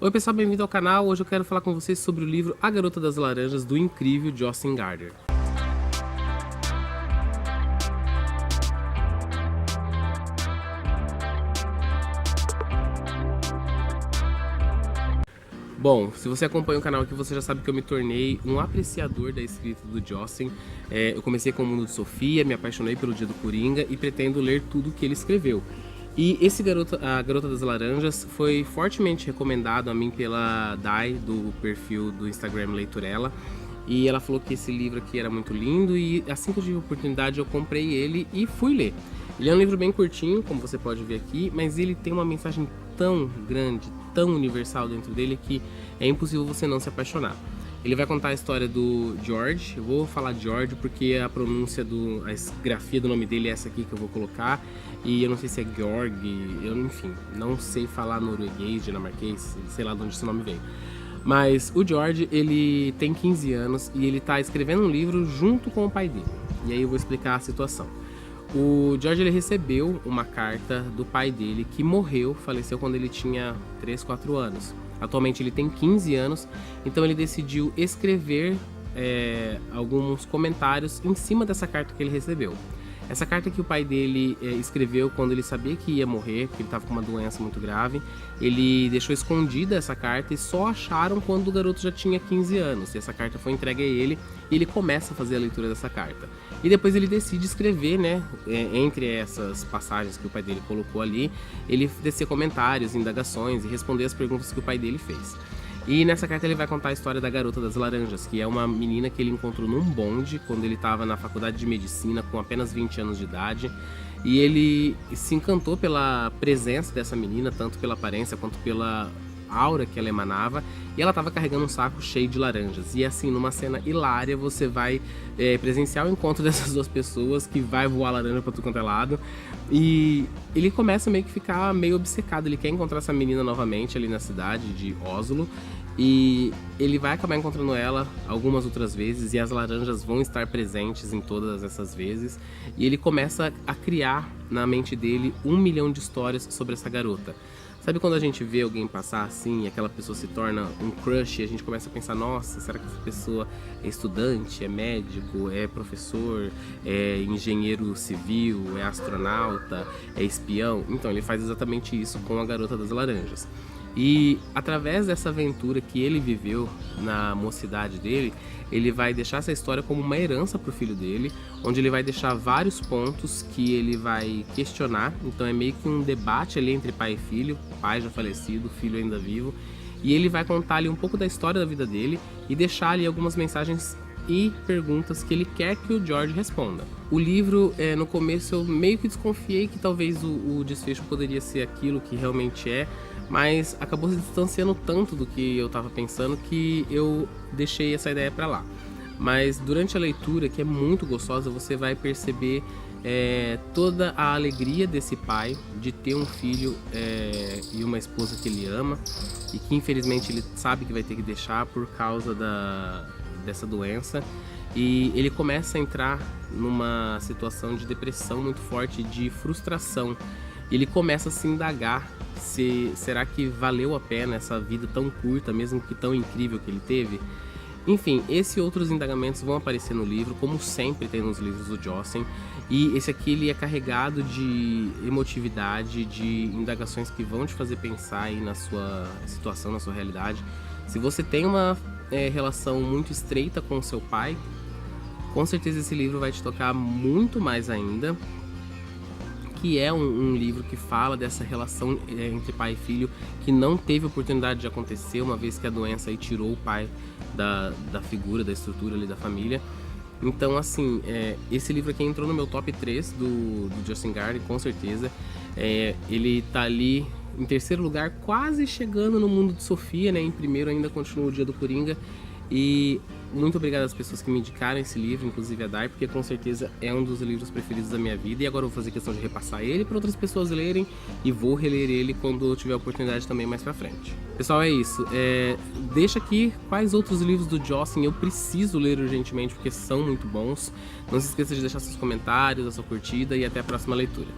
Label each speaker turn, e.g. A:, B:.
A: Oi pessoal, bem-vindo ao canal. Hoje eu quero falar com vocês sobre o livro A Garota das Laranjas, do incrível Jocelyn Gardner. Bom, se você acompanha o canal aqui, você já sabe que eu me tornei um apreciador da escrita do Jocelyn. Eu comecei com o Mundo de Sofia, me apaixonei pelo Dia do Coringa e pretendo ler tudo que ele escreveu. E A Garota das Laranjas foi fortemente recomendado a mim pela Dai, do perfil do Instagram Leiturela. E ela falou que esse livro aqui era muito lindo e assim que eu tive a oportunidade eu comprei ele e fui ler. Ele é um livro bem curtinho, como você pode ver aqui, mas ele tem uma mensagem tão grande, tão universal dentro dele que é impossível você não se apaixonar. Ele vai contar a história do George. Eu vou falar George porque a pronúncia a grafia do nome dele é essa aqui que eu vou colocar. E eu não sei se é Georg, enfim, não sei falar norueguês, dinamarquês, sei lá de onde esse nome veio. Mas o George, ele tem 15 anos e ele está escrevendo um livro junto com o pai dele. E aí eu vou explicar a situação. O George, ele recebeu uma carta do pai dele que faleceu quando ele tinha 3, 4 anos. Atualmente ele tem 15 anos, então ele decidiu escrever alguns comentários em cima dessa carta que ele recebeu. Essa carta que o pai dele escreveu quando ele sabia que ia morrer, porque ele estava com uma doença muito grave, ele deixou escondida essa carta e só acharam quando o garoto já tinha 15 anos. E essa carta foi entregue a ele e ele começa a fazer a leitura dessa carta. E depois ele decide escrever, entre essas passagens que o pai dele colocou ali, ele descer comentários, indagações e responder as perguntas que o pai dele fez. E nessa carta ele vai contar a história da Garota das Laranjas, que é uma menina que ele encontrou num bonde quando ele estava na faculdade de medicina com apenas 20 anos de idade. E ele se encantou pela presença dessa menina, tanto pela aparência quanto pela aura que ela emanava, e ela estava carregando um saco cheio de laranjas. E assim, numa cena hilária, você vai presenciar o encontro dessas duas pessoas, que vai voar laranja para tudo quanto é lado. E ele começa meio que ficar meio obcecado, ele quer encontrar essa menina novamente ali na cidade de Oslo. E ele vai acabar encontrando ela algumas outras vezes e as laranjas vão estar presentes em todas essas vezes. E ele começa a criar na mente dele 1 milhão de histórias sobre essa garota. Sabe quando a gente vê alguém passar assim e aquela pessoa se torna um crush e a gente começa a pensar, nossa, será que essa pessoa é estudante, é médico, é professor, é engenheiro civil, é astronauta, é espião? Então ele faz exatamente isso com a Garota das Laranjas. E através dessa aventura que ele viveu na mocidade dele, ele vai deixar essa história como uma herança para o filho dele, onde ele vai deixar vários pontos que ele vai questionar. Então é meio que um debate ali entre pai e filho, pai já falecido, filho ainda vivo, e ele vai contar ali um pouco da história da vida dele e deixar ali algumas mensagens e perguntas que ele quer que o George responda. O livro, no começo eu meio que desconfiei que talvez o desfecho poderia ser aquilo que realmente é, mas acabou se distanciando tanto do que eu estava pensando que eu deixei essa ideia para lá. Mas durante a leitura, que é muito gostosa, você vai perceber toda a alegria desse pai de ter um filho e uma esposa que ele ama e que infelizmente ele sabe que vai ter que deixar por causa dessa doença. E ele começa a entrar numa situação de depressão muito forte, de frustração. Ele começa a se indagar será que valeu a pena essa vida tão curta, mesmo que tão incrível que ele teve? Enfim, esse e outros indagamentos vão aparecer no livro, como sempre tem nos livros do Jocelyn. E esse aqui ele é carregado de emotividade, de indagações que vão te fazer pensar aí na sua situação, na sua realidade. Se você tem uma relação muito estreita com o seu pai, com certeza esse livro vai te tocar muito mais ainda. Que é um livro que fala dessa relação entre pai e filho que não teve oportunidade de acontecer, uma vez que a doença aí tirou o pai da figura, da estrutura ali da família. Então assim, esse livro aqui entrou no meu top 3 do Jocelyn Gardner, com certeza. Ele tá ali em terceiro lugar, quase chegando no Mundo de Sofia, em primeiro ainda continua o Dia do Coringa. E muito obrigado às pessoas que me indicaram esse livro, inclusive a Dai, porque com certeza é um dos livros preferidos da minha vida. E agora eu vou fazer questão de repassar ele para outras pessoas lerem e vou reler ele quando eu tiver a oportunidade também mais pra frente. Pessoal, é isso. Deixa aqui quais outros livros do Jocelyn eu preciso ler urgentemente, porque são muito bons. Não se esqueça de deixar seus comentários, a sua curtida e até a próxima leitura.